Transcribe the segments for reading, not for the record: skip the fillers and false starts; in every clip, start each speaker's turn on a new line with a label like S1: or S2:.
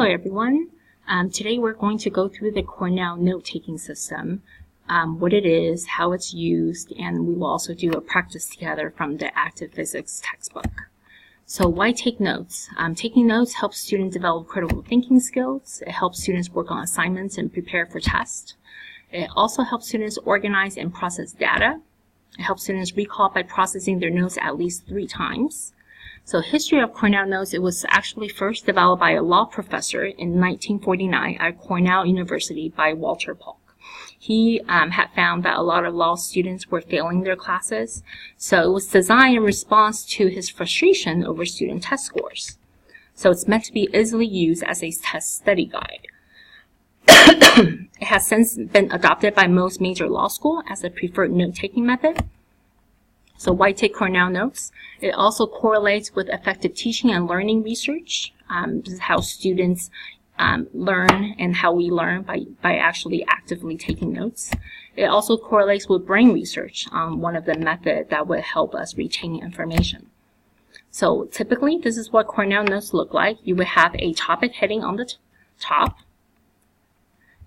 S1: Hello everyone. Today we're going to go through the Cornell note-taking system, what it is, how it's used, and we will also do a practice together from the Active Physics textbook. So why take notes? Taking notes helps students develop critical thinking skills. It helps students work on assignments and prepare for tests. It also helps students organize and process data. It helps students recall by processing their notes at least 3 times. So history of Cornell notes, it was actually first developed by a law professor in 1949 at Cornell University by Walter Polk. He had found that a lot of law students were failing their classes, so it was designed in response to his frustration over student test scores. So it's meant to be easily used as a test study guide. It has since been adopted by most major law schools as a preferred note-taking method. So why take Cornell notes? It also correlates with effective teaching and learning research. This is how students learn and how we learn by actually actively taking notes. It also correlates with brain research, one of the methods that would help us retain information. So typically, this is what Cornell notes look like. You would have a topic heading on the top,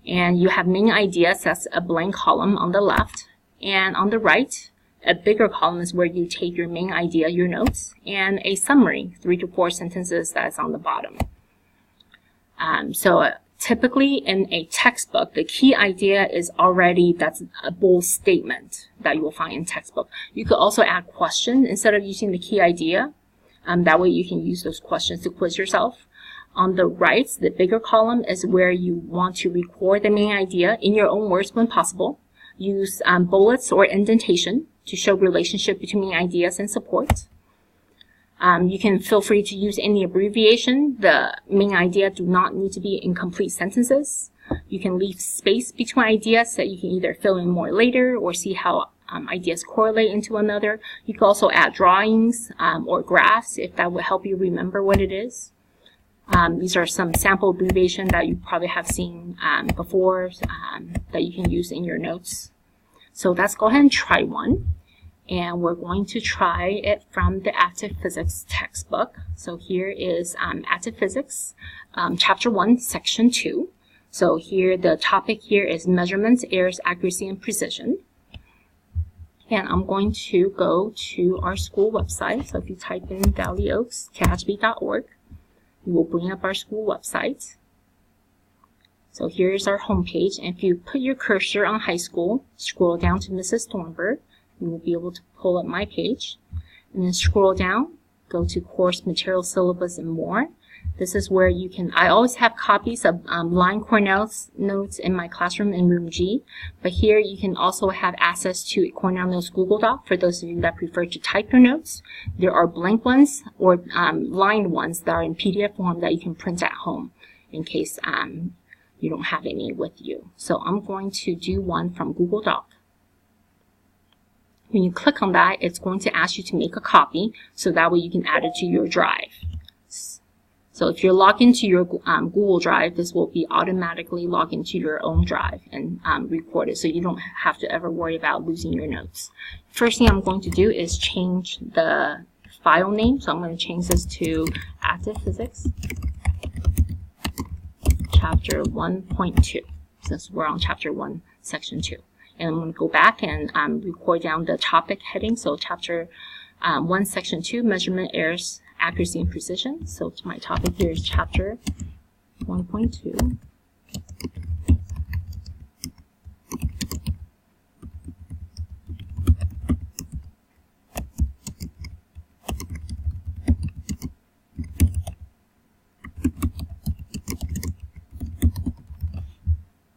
S1: and you have main ideas, that's a blank column on the left, and on the right, a bigger column is where you take your main idea, your notes, and a summary, 3 to 4 sentences, that's on the bottom. Typically in a textbook, the key idea is already, that's a bold statement that you will find in textbook. You could also add questions instead of using the key idea. That way you can use those questions to quiz yourself. On the right, the bigger column is where you want to record the main idea in your own words when possible. Use bullets or indentation to show relationship between ideas and support. You can feel free to use any abbreviation. The main idea do not need to be in complete sentences. You can leave space between ideas that you can either fill in more later or see how ideas correlate into another. You can also add drawings or graphs if that would help you remember what it is. These are some sample abbreviations that you probably have seen before that you can use in your notes. So let's go ahead and try one. And we're going to try it from the Active Physics textbook. So here is Active Physics, Chapter 1, Section 2. So here, the topic here is measurements, errors, accuracy, and precision. And I'm going to go to our school website. So if you type in valleyoaks.khb.org, you will bring up our school website. So here's our homepage. And if you put your cursor on high school, scroll down to Mrs. Thornburg, you will be able to pull up my page. And then scroll down, go to course material, syllabus, and more. This is where you can, I always have copies of Line Cornell's notes in my classroom in room G, but here you can also have access to Cornell Notes Google Doc for those of you that prefer to type your notes. There are blank ones or lined ones that are in PDF form that you can print at home in case you don't have any with you. So I'm going to do one from Google Doc. When you click on that, it's going to ask you to make a copy, so that way you can add it to your drive. So if you're logged into your Google Drive, this will be automatically logged into your own drive and record it, so you don't have to ever worry about losing your notes. First thing I'm going to do is change the file name, so I'm going to change this to Active Physics Chapter 1.2, since we're on Chapter 1, Section 2. And I'm going to go back and record down the topic heading. So Chapter 1, Section 2, Measurement, Errors, Accuracy, and Precision. So my topic here is Chapter 1.2.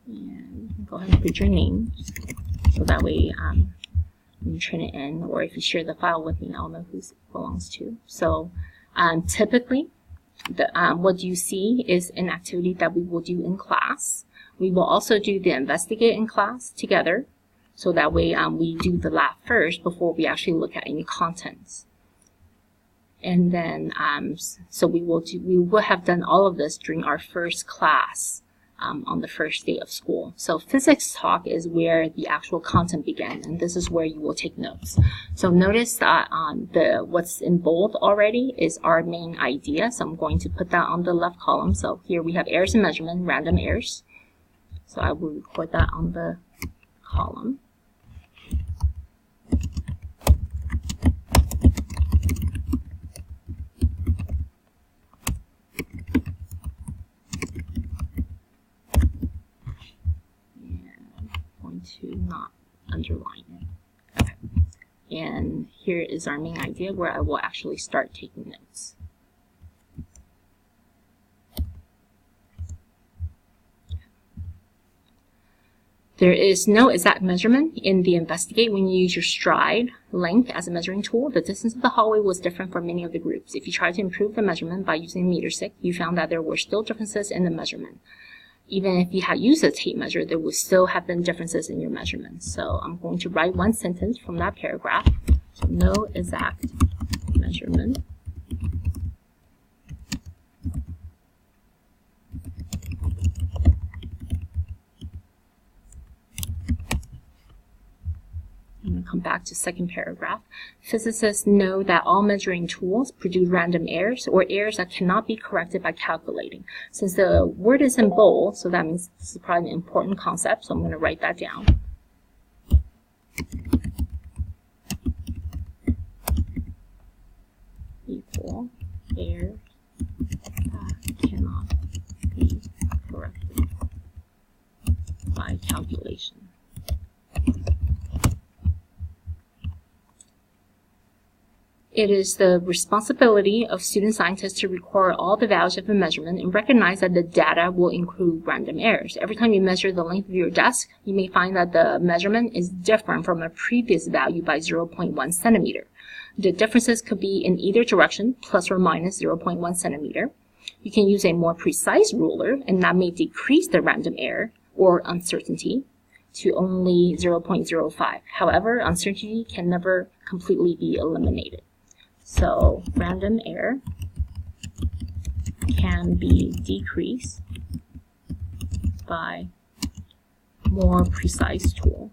S1: And go ahead and put your name. So that way, when you turn it in, or if you share the file with me, I'll know who it belongs to. So typically, what you see is an activity that we will do in class. We will also do the investigate in class together. So that way, we do the lab first before we actually look at any contents. And then, so we will have done all of this during our first class on the first day of school. So physics talk is where the actual content began, and this is where you will take notes. So notice that what's in bold already is our main idea. So I'm going to put that on the left column. So here we have errors in measurement, random errors. So I will record that on the column. To not underline it. Okay. And here is our main idea where I will actually start taking notes. There is no exact measurement in the investigate when you use your stride length as a measuring tool. The distance of the hallway was different for many of the groups. If you tried to improve the measurement by using a meter stick, you found that there were still differences in the measurement. Even if you had used a tape measure, there would still have been differences in your measurements. So I'm going to write one sentence from that paragraph. So no exact measurement. I'm going to come back to second paragraph. Physicists know that all measuring tools produce random errors or errors that cannot be corrected by calculating. Since the word is in bold, so that means this is probably an important concept, so I'm going to write that down. Equal errors that cannot be corrected by calculation. It is the responsibility of student scientists to record all the values of a measurement and recognize that the data will include random errors. Every time you measure the length of your desk, you may find that the measurement is different from a previous value by 0.1 centimeter. The differences could be in either direction, plus or minus 0.1 centimeter. You can use a more precise ruler, and that may decrease the random error or uncertainty to only 0.05. However, uncertainty can never completely be eliminated. So random error can be decreased by more precise tool.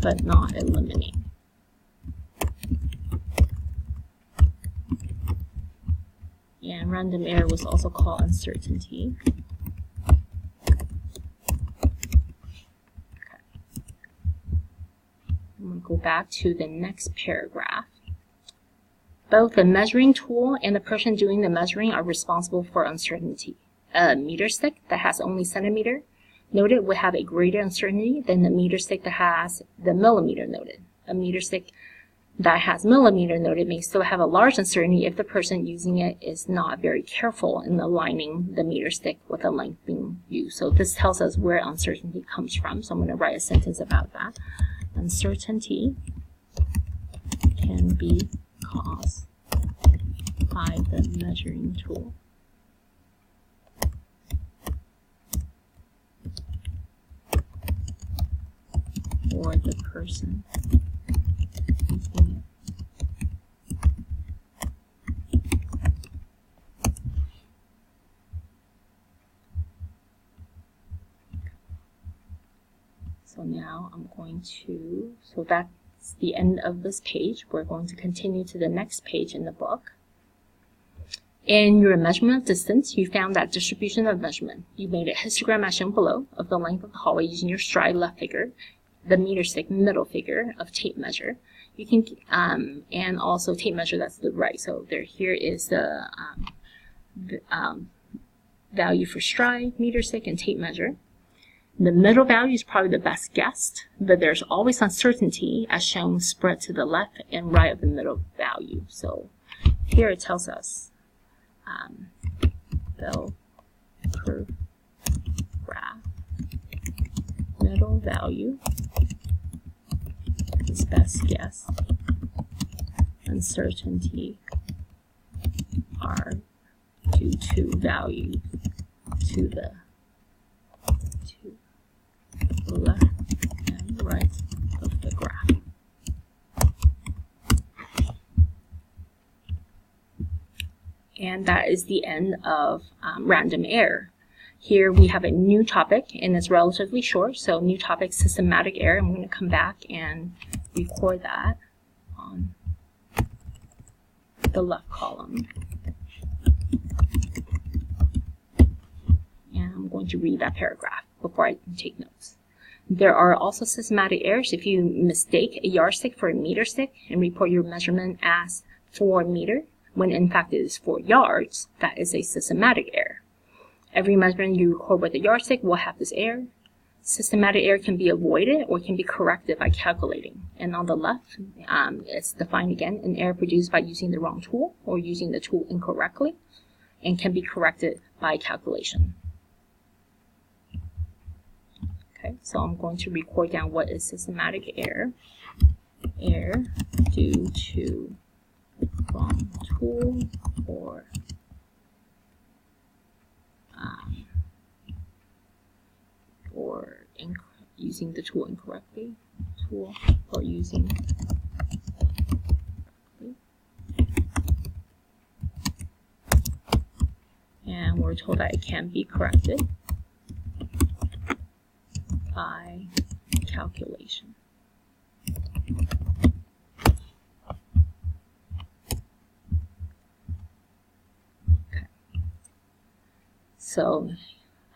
S1: But not eliminate. And random error was also called uncertainty. I'm going to go back to the next paragraph. Both the measuring tool and the person doing the measuring are responsible for uncertainty. A meter stick that has only centimeter noted would have a greater uncertainty than the meter stick that has the millimeter noted. A meter stick that has millimeter noted may still have a large uncertainty if the person using it is not very careful in aligning the meter stick with the length being used. So this tells us where uncertainty comes from. So I'm going to write a sentence about that. Uncertainty can be caused by the measuring tool. Or the person using it. So now I'm going to, so that's the end of this page. We're going to continue to the next page in the book. In your measurement of distance, you found that distribution of measurement. You made a histogram as shown below of the length of the hallway using your stride left figure, the meter stick middle figure of tape measure. You can, and also tape measure that's the right. So here is the value for stride, meter stick, and tape measure. The middle value is probably the best guessed, but there's always uncertainty as shown spread to the left and right of the middle value. So here it tells us bell curve graph, middle value is best guess, uncertainty are due to value to the left and right of the graph. And that is the end of random error. Here we have a new topic, and it's relatively short. So new topic, systematic error. I'm going to come back and record that on the left column. And I'm going to read that paragraph before I take notes. There are also systematic errors if you mistake a yardstick for a meter stick and report your measurement as 4 meters, when in fact it is 4 yards. That is a systematic error. Every measurement you record with a yardstick will have this error. Systematic error can be avoided or can be corrected by calculating. And on the left, it's defined again, an error produced by using the wrong tool or using the tool incorrectly, and can be corrected by calculation. Okay, so I'm going to record down what is systematic error. Error due to wrong tool or using the tool incorrectly. Tool or using and we're told that it can be corrected by calculation. Okay. So,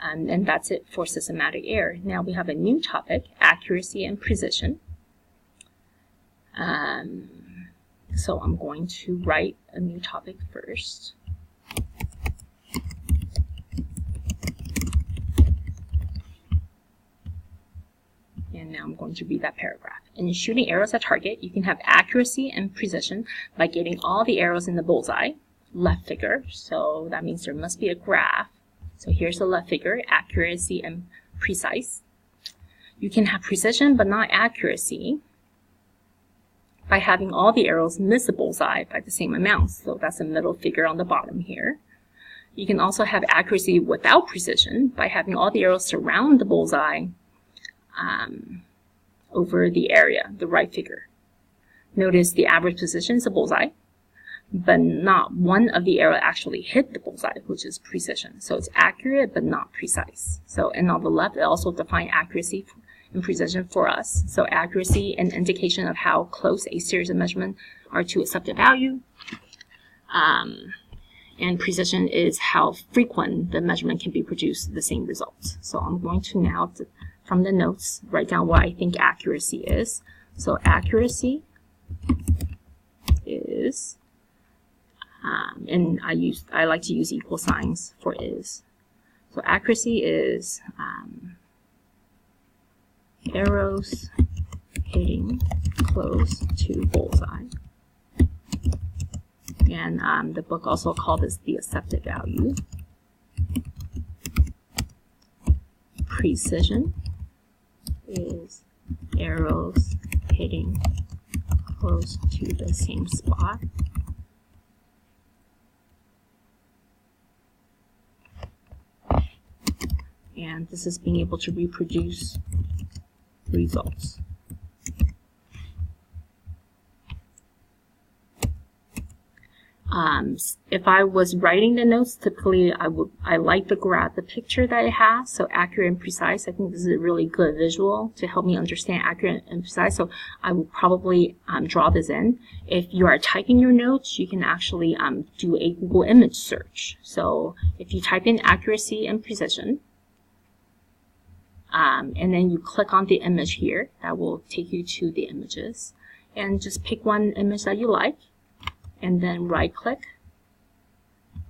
S1: and that's it for systematic error. Now we have a new topic, accuracy and precision. So I'm going to write a new topic first. And now I'm going to read that paragraph. In shooting arrows at target, you can have accuracy and precision by getting all the arrows in the bullseye, left figure. So that means there must be a graph. So here's the left figure, accuracy and precise. You can have precision but not accuracy by having all the arrows miss the bullseye by the same amount. So that's the middle figure on the bottom here. You can also have accuracy without precision by having all the arrows surround the bullseye over the area, the right figure. Notice the average position is the bullseye, but not one of the arrows actually hit the bullseye, which is precision. So it's accurate but not precise. So, and on the left, it also defines accuracy and precision for us. So accuracy, an indication of how close a series of measurements are to accepted value. And precision is how frequent the measurement can be produced the same results. So I'm going to now, from the notes, write down what I think accuracy is. So accuracy is, and I like to use equal signs for is. So accuracy is arrows hitting close to bullseye. And the book also called this the accepted value. Precision is arrows hitting close to the same spot. And this is being able to reproduce results. If I was writing the notes, typically I like the picture that it has, so accurate and precise. I think this is a really good visual to help me understand accurate and precise, so I will probably draw this in. If you are typing your notes, you can actually do a Google image search. So if you type in accuracy and precision, and then you click on the image here, that will take you to the images, and just pick one image that you like, and then right click,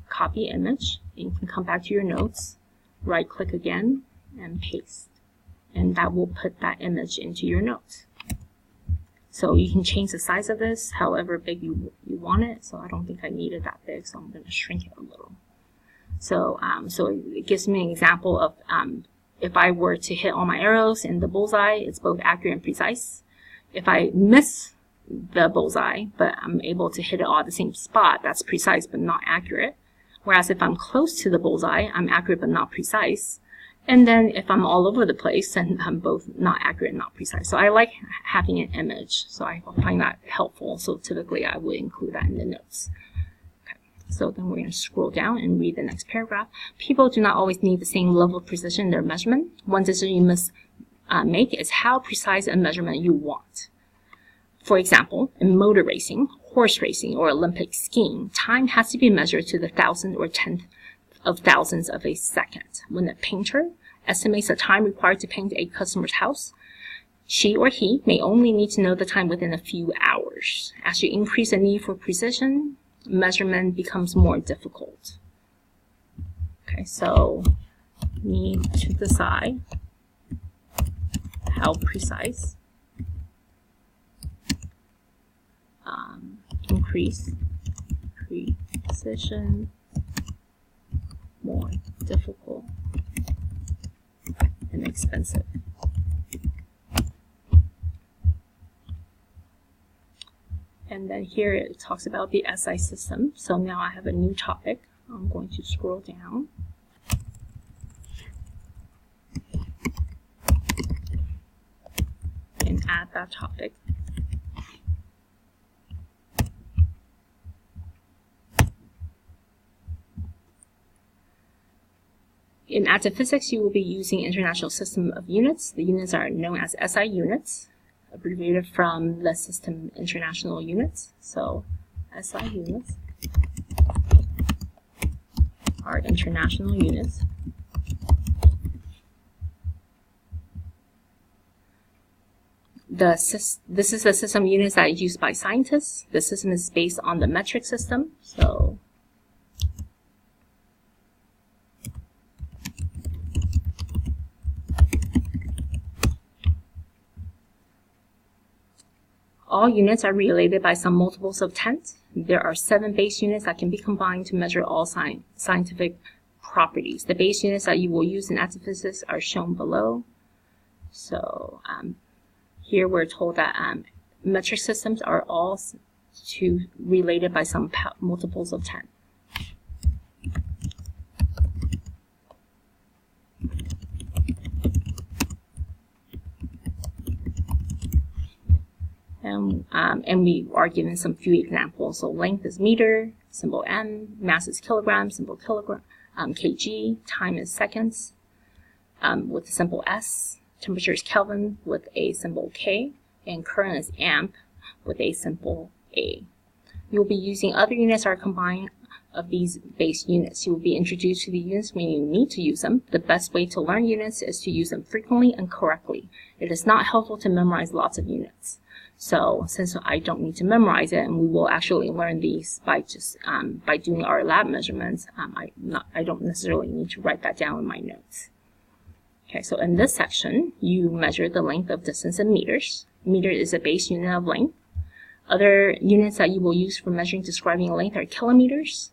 S1: copy image, and you can come back to your notes, right click again, and paste. And that will put that image into your notes. So you can change the size of this however big you want it. So I don't think I need it that big, so I'm going to shrink it a little. So, so it gives me an example of if I were to hit all my arrows in the bullseye, it's both accurate and precise. If I miss the bullseye, but I'm able to hit it all at the same spot, that's precise but not accurate. Whereas if I'm close to the bullseye, I'm accurate but not precise. And then if I'm all over the place, then I'm both not accurate and not precise. So I like having an image, so I find that helpful. So typically I would include that in the notes. Okay. So then we're going to scroll down and read the next paragraph. People do not always need the same level of precision in their measurement. One decision you must make is how precise a measurement you want. For example, in motor racing, horse racing, or Olympic skiing, time has to be measured to the thousandth or tenth of thousands of a second. When a painter estimates the time required to paint a customer's house, she or he may only need to know the time within a few hours. As you increase the need for precision, measurement becomes more difficult. Okay, so need to decide how precise. Increase precision, more difficult and expensive. And then here it talks about the SI system. So now I have a new topic. I'm going to scroll down. And add that topic. In active physics, you will be using International System of Units. The units are known as SI units, abbreviated from the System International Units. So SI units are international units. This is the system of units that is used by scientists. The system is based on the metric system. So all units are related by some multiples of 10. There are 7 base units that can be combined to measure all scientific properties. The base units that you will use in active physics are shown below. So here we're told that metric systems are all related by some multiples of 10. And we are given some few examples. So length is meter, symbol m, mass is kilogram, symbol kilogram, kg, time is seconds, with the symbol s, temperature is Kelvin with a symbol K, and current is amp with a symbol A. You'll be using other units that are combined of these base units. You will be introduced to the units when you need to use them. The best way to learn units is to use them frequently and correctly. It is not helpful to memorize lots of units. So since I don't need to memorize it, and we will actually learn these by just by doing our lab measurements, I don't necessarily need to write that down in my notes. Okay, so in this section, you measure the length of distance in meters. Meter is a base unit of length. Other units that you will use for measuring describing length are kilometers,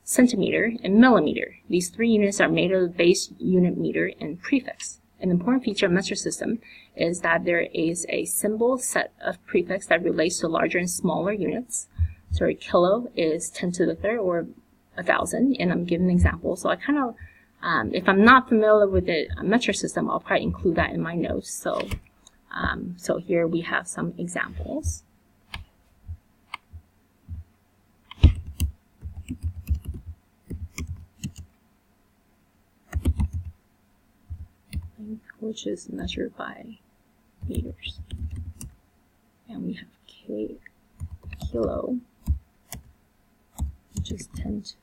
S1: centimeter, and millimeter. These 3 units are made of the base unit meter and prefix. An important feature of metric system is that there is a symbol set of prefix that relates to larger and smaller units. So a kilo is 10 to the third or 1,000, and I'm giving an example. So I kind of, if I'm not familiar with the metric system, I'll probably include that in my notes. So, so here we have some examples. Which is measured by meters. And we have kilo, which is 10 to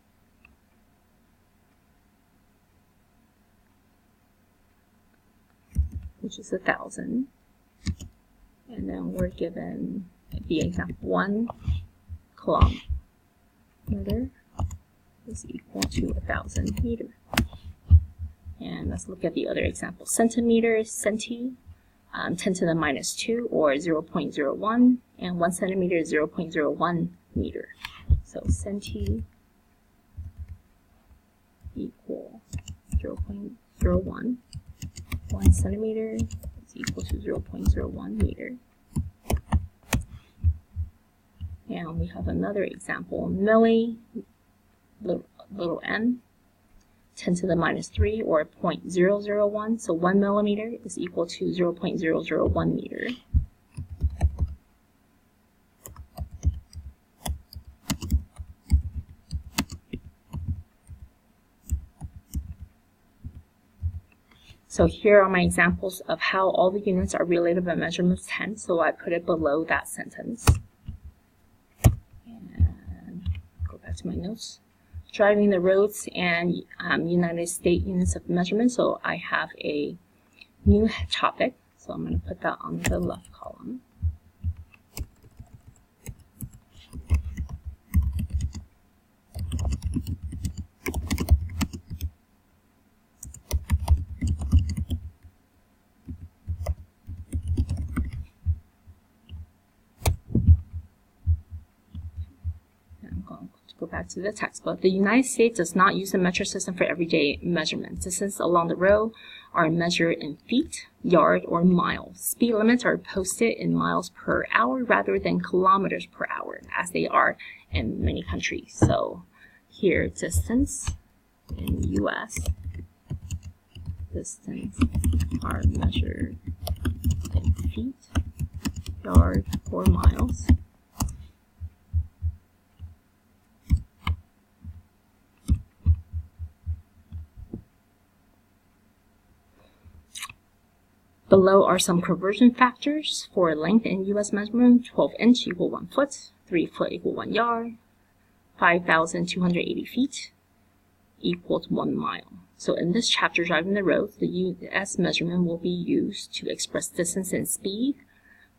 S1: which is 1,000. And then we're given the example 1 kilometer is equal to 1,000 meters. And let's look at the other example. Centimeter, centi, 10 to the minus 2, or 0.01, and 1 centimeter is 0.01 meter. So centi equal 0.01. 1 centimeter is equal to 0.01 meter. And we have another example. Milli, little m, 10 to the minus 3, or 0.001. So 1 millimeter is equal to 0.001 meter. So here are my examples of how all the units are related by measurement of 10. So I put it below that sentence. And go back to my notes. Driving the roads and United States units of measurement. So I have a new topic. So I'm going to put that on the left column. Go back to the textbook. The United States does not use the metric system for everyday measurements. Distances along the road are measured in feet, yard, or miles. Speed limits are posted in miles per hour rather than kilometers per hour, as they are in many countries. So here, distance in U.S. distance are measured in feet, yard, or miles. Below are some conversion factors for length in U.S. measurement. 12 inch equal 1 foot, 3 foot equal 1 yard, 5,280 feet equals 1 mile. So in this chapter, driving the roads, the U.S. measurement will be used to express distance and speed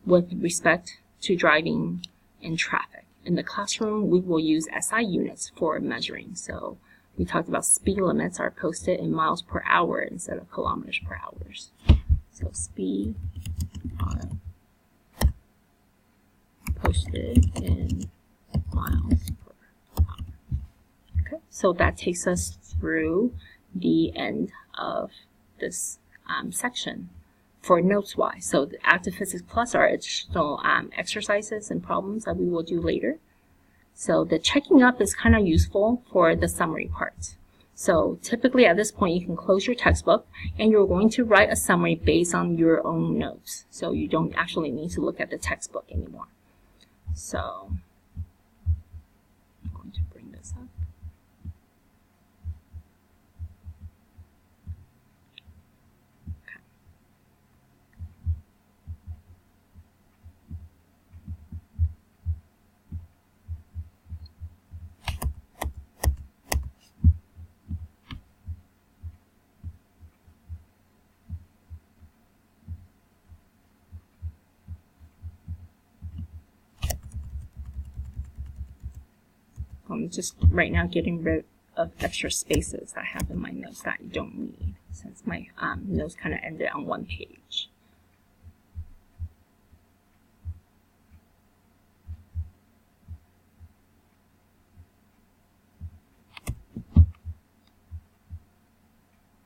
S1: with respect to driving in traffic. In the classroom, we will use SI units for measuring. So we talked about speed limits are posted in miles per hour instead of kilometers per hour. So speed are posted in miles per hour. Okay, so that takes us through the end of this section for notes-wise. So the Active Physics Plus are additional exercises and problems that we will do later. So the checking up is kind of useful for the summary part. So typically at this point, you can close your textbook and you're going to write a summary based on your own notes. So you don't actually need to look at the textbook anymore. So I'm going to bring this up. Okay. I'm just right now getting rid of extra spaces I have in my notes that I don't need, since my notes kind of ended on one page.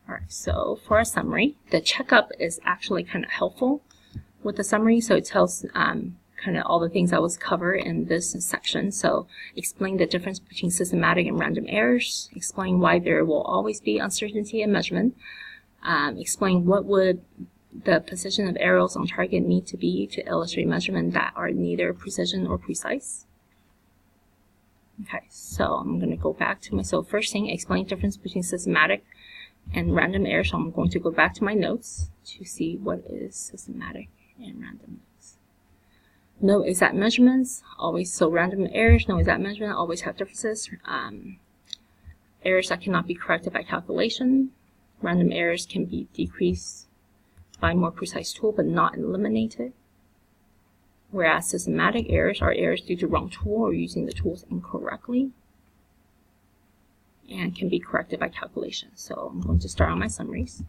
S1: Alright, so for a summary, the checkup is actually kind of helpful with the summary, so it tells kind of all the things that was covered in this section. So explain the difference between systematic and random errors, explain why there will always be uncertainty in measurement, explain what would the position of arrows on target need to be to illustrate measurement that are neither precision or precise. Okay, so I'm going to go back to my, so first thing, explain the difference between systematic and random errors. So I'm going to go back to my notes to see what is systematic and random. No exact measurements, always, so random errors, no exact measurement, always have differences. Errors that cannot be corrected by calculation. Random errors can be decreased by more precise tool but not eliminated. Whereas systematic errors are errors due to wrong tool or using the tools incorrectly and can be corrected by calculation. So I'm going to start on my summaries.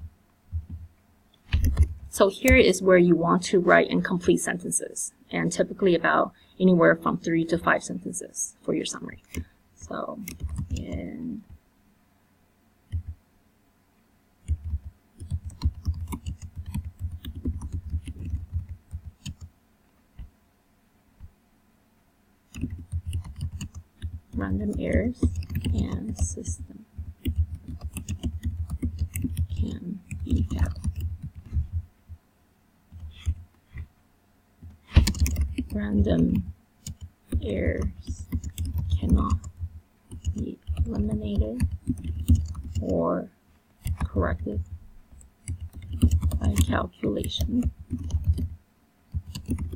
S1: So here is where you want to write incomplete sentences, and typically about anywhere from 3 to 5 sentences for your summary. So in random errors and system can be found. Random errors cannot be eliminated or corrected by calculation,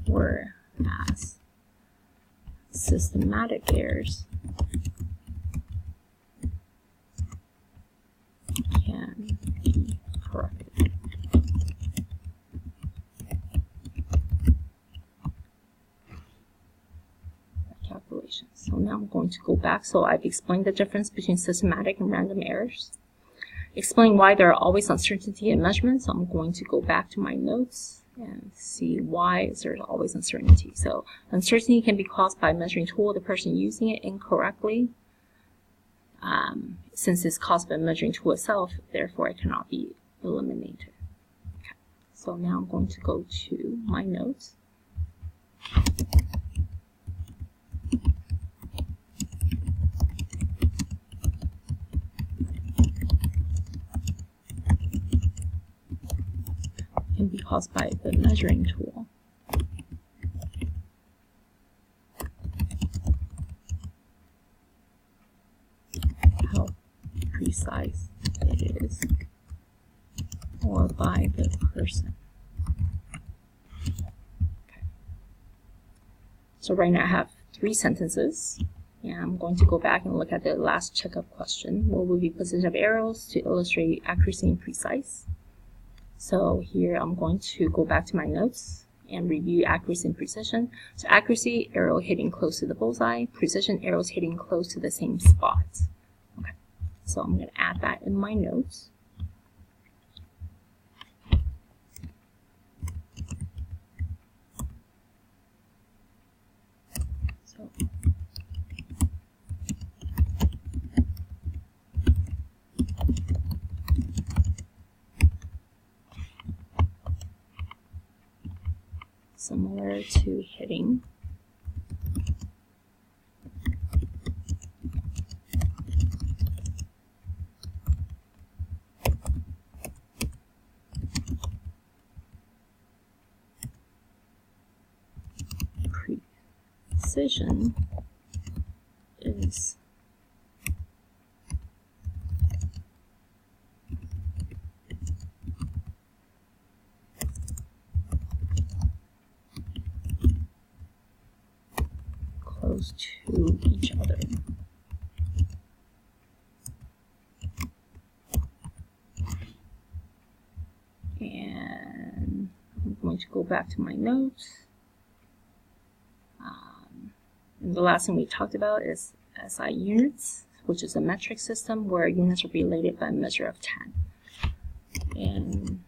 S1: whereas systematic errors can be corrected. Calculations. So now I'm going to go back. So I've explained the difference between systematic and random errors. Explain why there are always uncertainty in measurements. So I'm going to go back to my notes and see why there's always uncertainty. So uncertainty can be caused by a measuring tool, the person using it incorrectly. Since it's caused by the measuring tool itself, therefore it cannot be eliminated. Okay. So now I'm going to go to my notes. Can be caused by the measuring tool. How precise it is, or by the person. Okay. So right now I have 3 sentences, and I'm going to go back and look at the last checkup question. What would be position of arrows to illustrate accuracy and precise? So here I'm going to go back to my notes and review accuracy and precision. So accuracy, arrow hitting close to the bullseye. Precision, arrows hitting close to the same spot. Okay, so I'm going to add that in my notes. So similar to hitting precision is close to each other. And I'm going to go back to my notes. And the last thing we talked about is SI units, which is a metric system where units are related by a measure of 10. And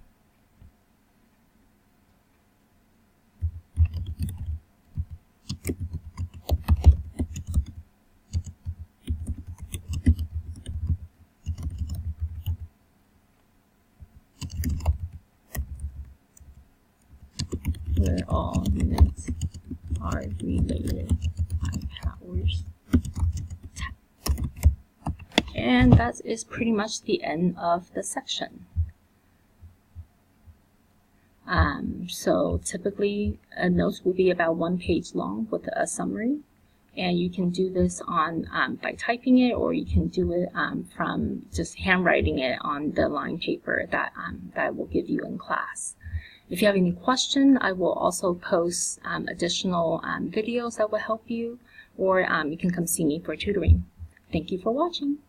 S1: where all units are related by powers 10. And that is pretty much the end of the section. So typically notes will be about 1 page long with a summary, and you can do this on by typing it, or you can do it from just handwriting it on the line paper that I will give you in class. If you have any question, I will also post additional videos that will help you, or you can come see me for tutoring. Thank you for watching.